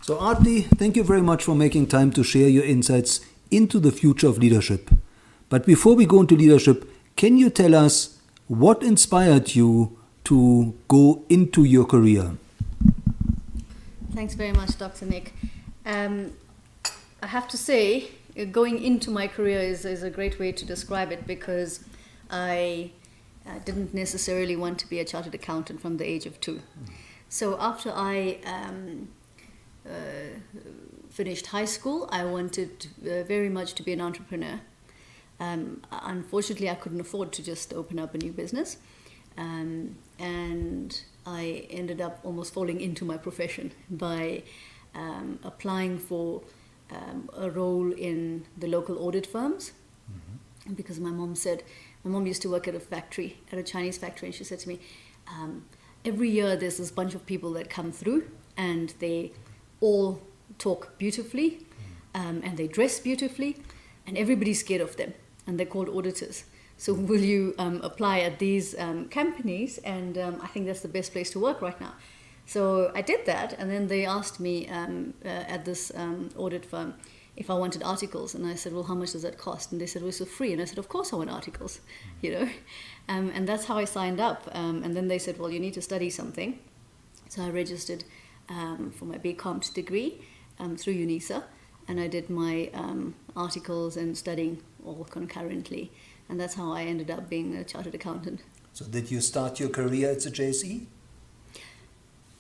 So Aarti, thank you very much for making time to share your insights into the future of leadership. But before we go into leadership, can you tell us what inspired you to go into your career? Thanks very much, Dr. Nick. I have to say, going into my career is a great way to describe it, because I didn't necessarily want to be a chartered accountant from the age of 2. So after I finished high school, I wanted very much to be an entrepreneur. Unfortunately, I couldn't afford to just open up a new business. And I ended up almost falling into my profession by applying for a role in the local audit firms. Because my mom used to work at a Chinese factory, and she said to me, every year there's this bunch of people that come through, and they all talk beautifully, and they dress beautifully, and everybody's scared of them, and they're called auditors. So will you apply at these companies? And I think that's the best place to work right now. So I did that, and then they asked me at this audit firm if I wanted articles, and I said, well, how much does that cost? And they said, well, it's for free. And I said, of course I want articles, and that's how I signed up. And then they said, well, you need to study something. So I registered for my BComT degree through UNISA, and I did my articles and studying all concurrently, and that's how I ended up being a chartered accountant. So did you start your career at the JSE?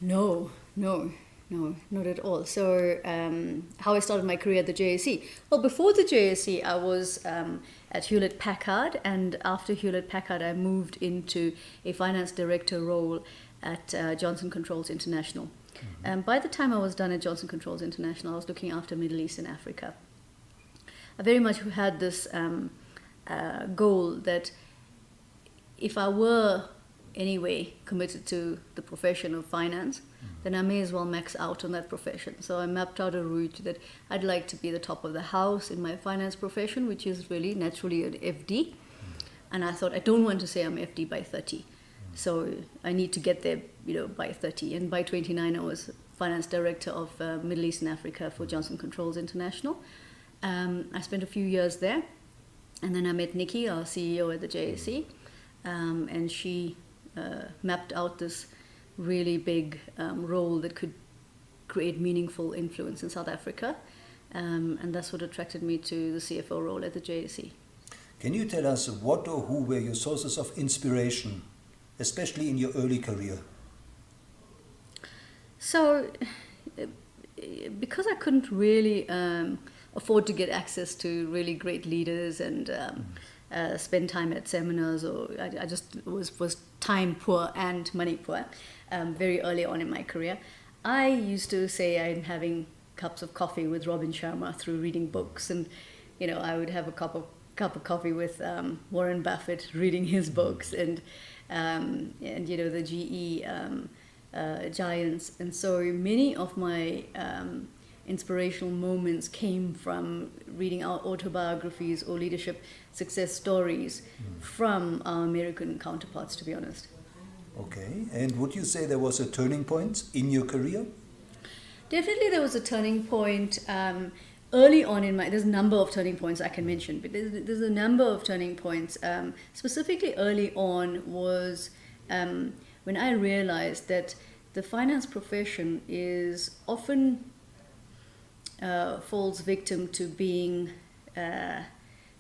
No, not at all. So how I started my career at the JSE? Well, before the JSE, I was at Hewlett-Packard, and after Hewlett-Packard, I moved into a finance director role at Johnson Controls International. By the time I was done at Johnson Controls International, I was looking after Middle East and Africa. I very much had this goal that if I were anyway committed to the profession of finance, then I may as well max out on that profession. So I mapped out a route that I'd like to be the top of the house in my finance profession, which is really naturally an FD. And I thought, I don't want to say I'm FD by 30. So I need to get there, by 30. And by 29, I was finance director of Middle East and Africa for Johnson Controls International. I spent a few years there. And then I met Nikki, our CEO at the JSE, and she mapped out this really big role that could create meaningful influence in South Africa. And that's what attracted me to the CFO role at the JSE. Can you tell us what or who were your sources of inspiration, especially in your early career? So, because I couldn't really afford to get access to really great leaders and spend time at seminars, or I just was time poor and money poor very early on in my career. I used to say I'm having cups of coffee with Robin Sharma through reading books, and I would have a cup of coffee with Warren Buffett reading his books, and the GE giants. And so many of my inspirational moments came from reading our autobiographies or leadership success stories from our American counterparts, to be honest. Okay, and would you say there was a turning point in your career? Definitely there was a turning point early on there's a number of turning points I can mention, but there's a number of turning points. Specifically early on was when I realized that the finance profession is often falls victim to being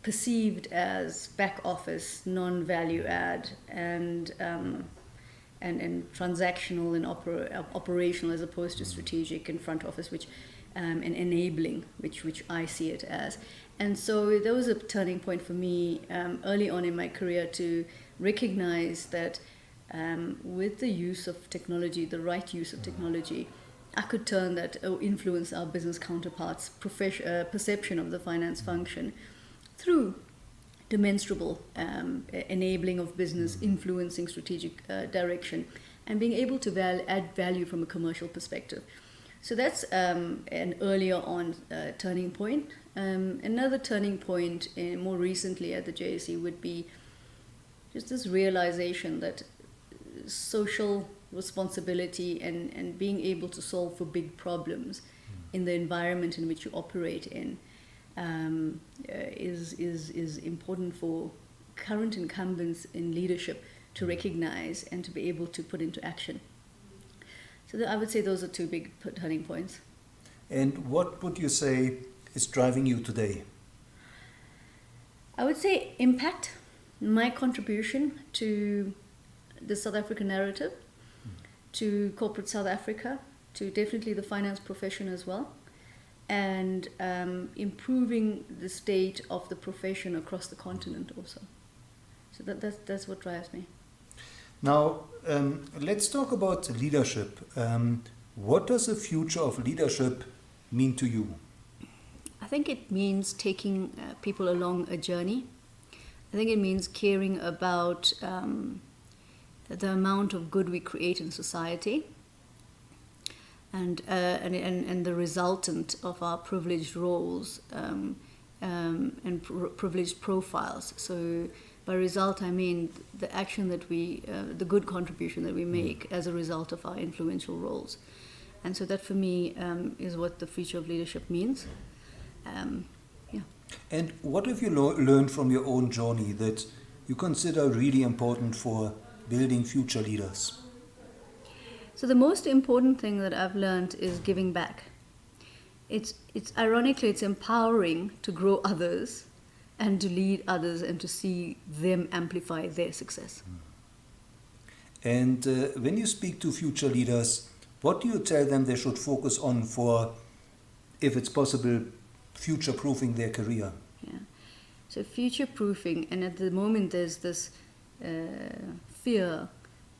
perceived as back office, non-value add, and transactional and operational as opposed to strategic and front office, which and enabling, which I see it as. And so there was a turning point for me early on in my career to recognize that with the use of technology, the right use of technology, I could turn that or influence our business counterparts' perception of the finance function through demonstrable enabling of business, influencing strategic direction, and being able to add value from a commercial perspective. So that's an earlier on turning point. Another turning point more recently at the JSE would be just this realization that social responsibility and being able to solve for big problems in the environment in which you operate in is important for current incumbents in leadership to recognize and to be able to put into action. So I would say those are two big turning points. And what would you say is driving you today? I would say impact, my contribution to the South African narrative, to corporate South Africa, to definitely the finance profession as well, and improving the state of the profession across the continent also. So that's what drives me. Now, let's talk about leadership. What does the future of leadership mean to you? I think it means taking people along a journey. I think it means caring about the amount of good we create in society, and the resultant of our privileged roles and privileged profiles. So by result, I mean the action that the good contribution that we make as a result of our influential roles. And so that for me is what the future of leadership means. And what have you learned from your own journey that you consider really important for building future leaders? So the most important thing that I've learned is giving back. It's ironically, it's empowering to grow others and to lead others and to see them amplify their success. And when you speak to future leaders, what do you tell them they should focus on for, if it's possible, future-proofing their career? Yeah. So future-proofing, and at the moment there's this fear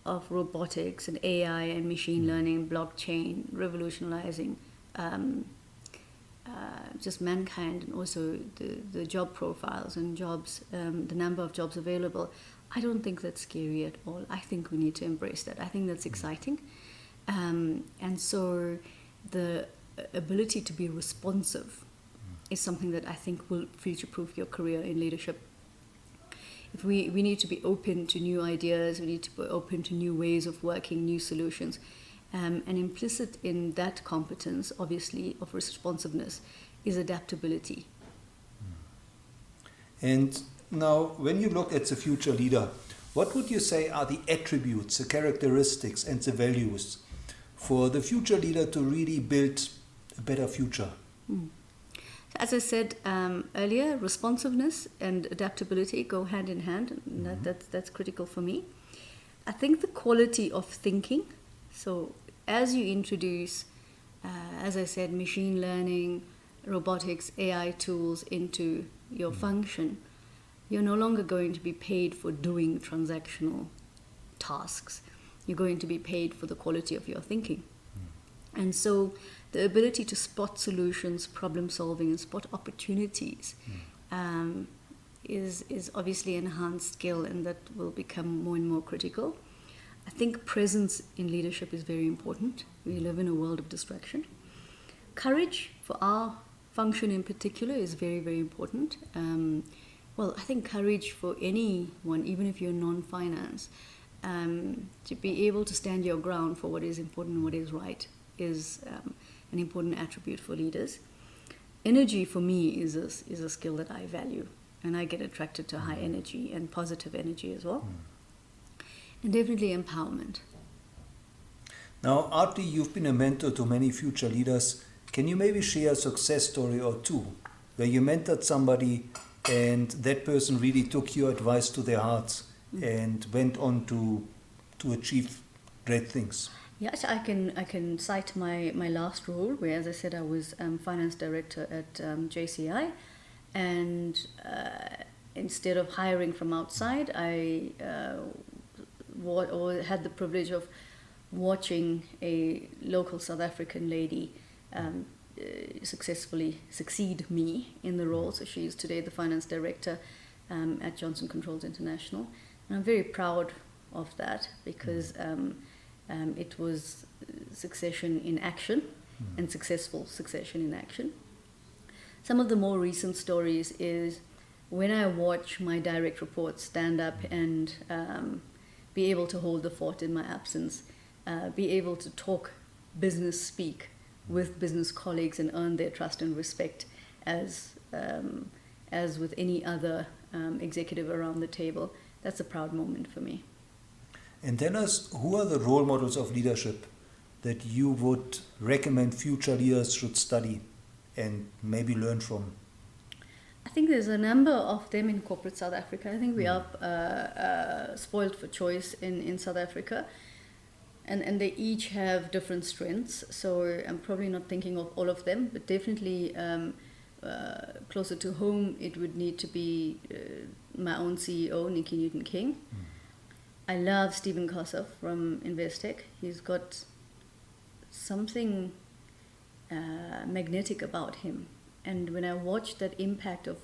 of robotics and AI and machine learning, blockchain, revolutionizing just mankind, and also the job profiles and jobs, the number of jobs available. I don't think that's scary at all. I think we need to embrace that. I think that's exciting. And so the ability to be responsive is something that I think will future-proof your career in leadership. If we need to be open to new ideas, we need to be open to new ways of working, new solutions. And implicit in that competence, obviously, of responsiveness is adaptability. And now, when you look at the future leader, what would you say are the attributes, the characteristics, and the values for the future leader to really build a better future? As I said earlier, responsiveness and adaptability go hand in hand, and that's critical for me. I think the quality of thinking, so as you introduce, as I said, machine learning, robotics, AI tools into your function, you're no longer going to be paid for doing transactional tasks. You're going to be paid for the quality of your thinking. And so the ability to spot solutions, problem solving, and spot opportunities is obviously an enhanced skill, and that will become more and more critical. I think presence in leadership is very important. We live in a world of distraction. Courage for our function in particular is very, very important. Well, I think courage for anyone, even if you're non-finance, to be able to stand your ground for what is important and what is right is an important attribute for leaders. Energy for me is a skill that I value, and I get attracted to high energy and positive energy as well. And definitely empowerment. Now, Aarti, you've been a mentor to many future leaders. Can you maybe share a success story or two where you mentored somebody and that person really took your advice to their hearts and went on to achieve great things? Yes, I can cite my last role, where, as I said, I was finance director at JCI, and instead of hiring from outside, I had the privilege of watching a local South African lady successfully succeed me in the role. So she is today the finance director at Johnson Controls International, and I'm very proud of that because it was succession in action and successful succession in action. Some of the more recent stories is when I watch my direct reports stand up and be able to hold the fort in my absence, be able to talk business speak with business colleagues and earn their trust and respect as with any other executive around the table. That's a proud moment for me. And tell us, who are the role models of leadership that you would recommend future leaders should study and maybe learn from? I think there's a number of them in corporate South Africa. I think we are spoiled for choice in South Africa. And they each have different strengths. So I'm probably not thinking of all of them, but definitely closer to home, it would need to be my own CEO, Nikki Newton-King. I love Stephen Kossoff from Investec. He's got something magnetic about him. And when I watch that impact of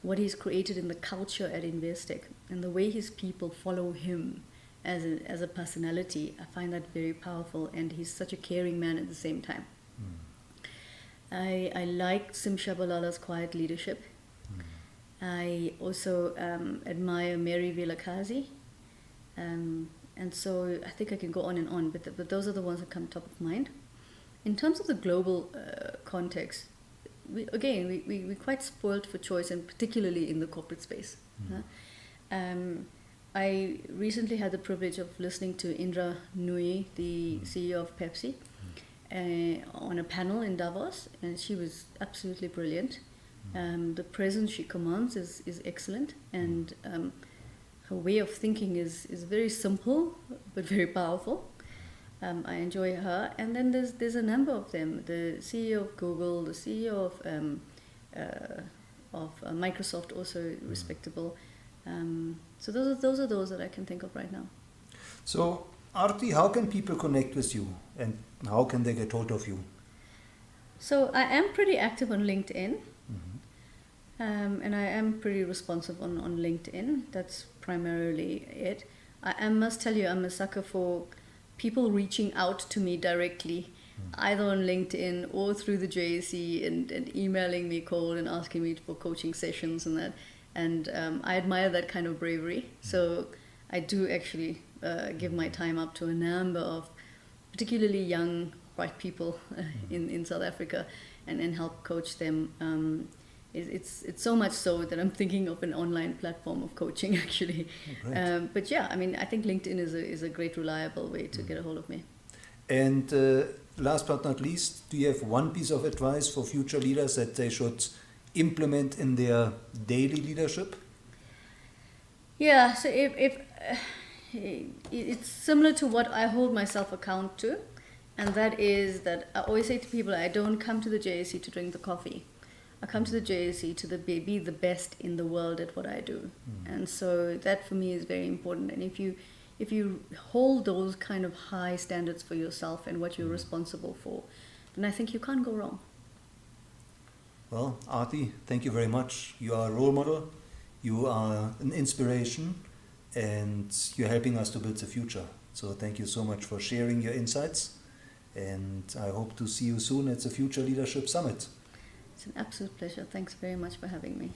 what he's created in the culture at Investec and the way his people follow him as a personality, I find that very powerful, and he's such a caring man at the same time. I like Sim Shabalala's quiet leadership. I also admire Mary Vilakazi. And so I think I can go on and on, but those are the ones that come top of mind. In terms of the global context, we're quite spoiled for choice, and particularly in the corporate space. I recently had the privilege of listening to Indra Nooyi, the CEO of Pepsi, on a panel in Davos, and she was absolutely brilliant. The presence she commands is excellent, and her way of thinking is very simple but very powerful. I enjoy her, and then there's a number of them. The CEO of Google, the CEO of Microsoft, also respectable. So those are those that I can think of right now. So, Aarti, how can people connect with you, and how can they get hold of you? So I am pretty active on LinkedIn, and I am pretty responsive on LinkedIn. That's primarily it. I must tell you, I'm a sucker for people reaching out to me directly, either on LinkedIn or through the JSE, and emailing me cold and asking me for coaching sessions and that. And I admire that kind of bravery. So I do actually give my time up to a number of particularly young, bright people in South Africa, and help coach them. It's so much so that I'm thinking of an online platform of coaching, actually. But yeah, I mean, I think LinkedIn is a great, reliable way to get a hold of me. And last but not least, do you have one piece of advice for future leaders that they should implement in their daily leadership? Yeah, so if it's similar to what I hold myself account to, and that is that I always say to people, I don't come to the JSE to drink the coffee. I come to the JSE to be the best in the world at what I do. And so that for me is very important. And if you hold those kind of high standards for yourself and what you're responsible for, then I think you can't go wrong. Well, Aarti, thank you very much. You are a role model, you are an inspiration, and you're helping us to build the future. So thank you so much for sharing your insights, and I hope to see you soon at the Future Leadership Summit. It's an absolute pleasure. Thanks very much for having me.